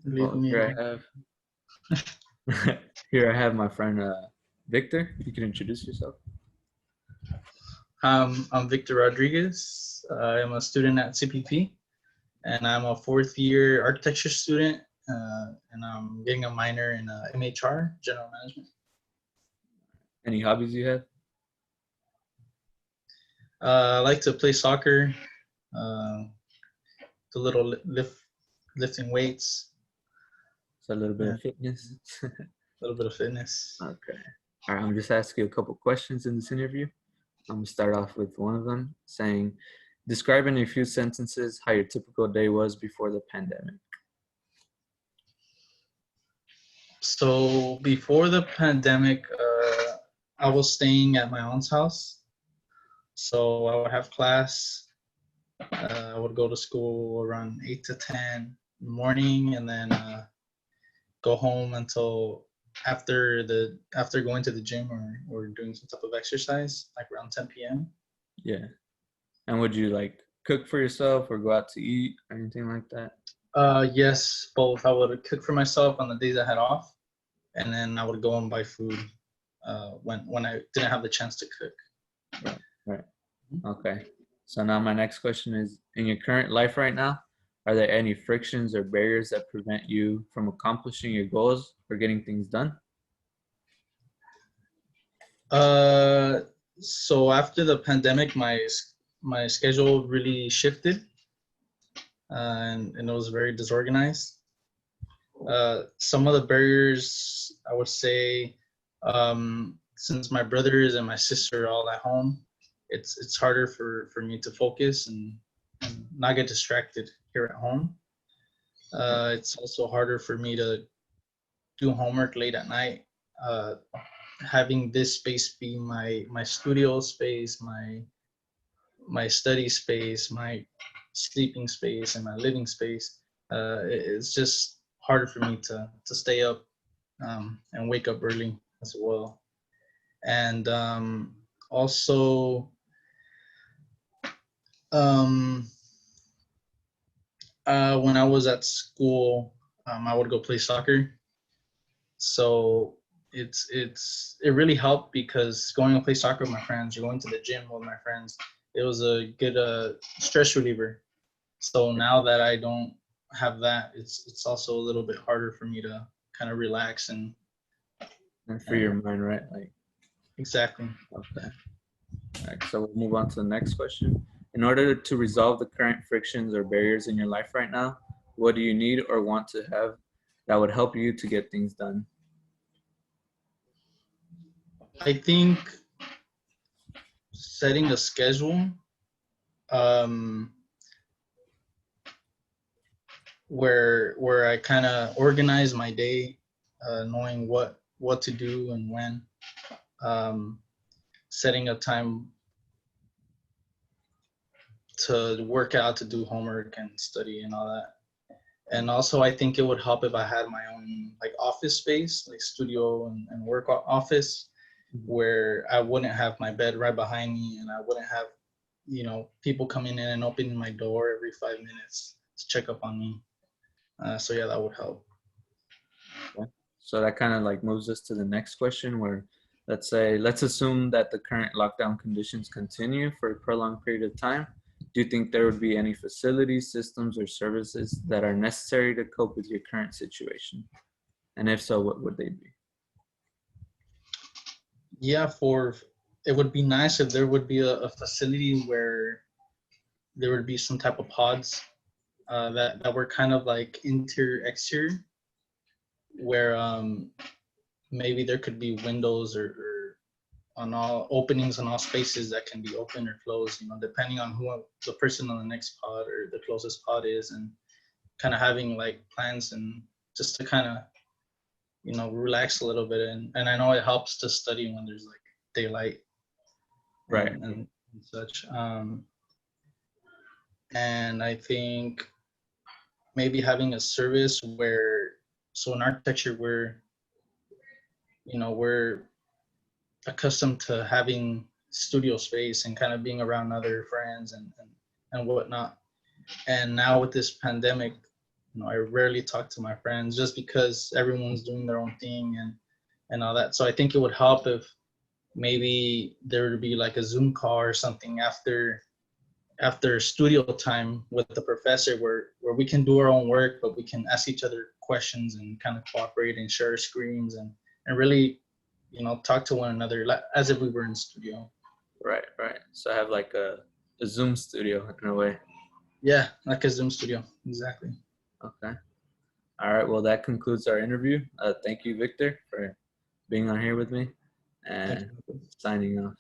Leave Well, me here alone. I have here I have my friend Victor. You can introduce yourself. I'm Victor Rodriguez. I am a student at CPP, and I'm a fourth year architecture student, and I'm getting a minor in MHR, general management. Any hobbies you have? I like to play soccer, uh, do little lifting weights, So a little bit and of fitness. a little bit of fitness. Okay. All right. I'm just asking you a couple questions in this interview. I'm gonna start off with one of them, saying, describe in a few sentences how your typical day was before the pandemic. So before the pandemic, I was staying at my aunt's house. So I would have class. I would go to school around 8 to 10 in the morning, and then go home until after going to the gym or doing some type of exercise, like around 10 p.m. Yeah. And would you like cook for yourself or go out to eat or anything like that? Yes, both. I would cook for myself on the days I had off, and then I would go and buy food when I didn't have the chance to cook. Right. Right. Okay. So now my next question is, in your current life right now, are there any frictions or barriers that prevent you from accomplishing your goals or getting things done? Uh, so after the pandemic, my schedule really shifted, and it was very disorganized. Some of the barriers, I would say, since my brothers and my sister are all at home, it's harder for me to focus and not get distracted here at home. It's also harder for me to do homework late at night. Uh, Having this space be my studio space, my study space, my sleeping space, and my living space, it's just harder for me to stay up and wake up early as well. And also, um, when I was at school, I would go play soccer. So it really helped because going to play soccer with my friends, you're going to the gym with my friends. It was a good stress reliever. So now that I don't have that, it's also a little bit harder for me to kind of relax And for your and mind, right? Like, exactly. okay. All right. So we'll move on to the next question. In order to resolve the current frictions or barriers in your life right now, what do you need or want to have that would help you to get things done? I think setting a schedule um, where I kind of organize my day, knowing what to do and when, um, setting a time to work out, to do homework and study and all that. And also, I think it would help if I had my own like office space, like studio and work office, where I wouldn't have my bed right behind me, and I wouldn't have people coming in and opening my door every 5 minutes to check up on me. So yeah, that would help. Okay. So that kind of like moves us to the next question where let's assume that the current lockdown conditions continue for a prolonged period of time. Do you think there would be any facilities, systems, or services that are necessary to cope with your current situation? And if so, what would they be? Yeah, for it would be nice if there would be a facility where there would be some type of pods that were kind of like interior exterior, where maybe there could be windows or on all openings on all spaces that can be open or closed, depending on who the person on the next pod or the closest pod is, and kind of having like plans and just to kind of relax a little bit. And I know it helps to study when there's like daylight Right. and such. And I think maybe having a service where, so in architecture, we're accustomed to having studio space and kind of being around other friends and whatnot. And now with this pandemic, I rarely talk to my friends just because everyone's doing their own thing and all that. So I think it would help if maybe there would be like a Zoom call or something after studio time with the professor where we can do our own work, but we can ask each other questions and kind of cooperate and share screens and really, talk to one another as if we were in studio. Right, right. So I have like a Zoom studio in a way. Yeah, like a Zoom studio. Exactly. Okay. All right. Well, that concludes our interview. Thank you, Victor, for being on here with me Thank and you. signing off.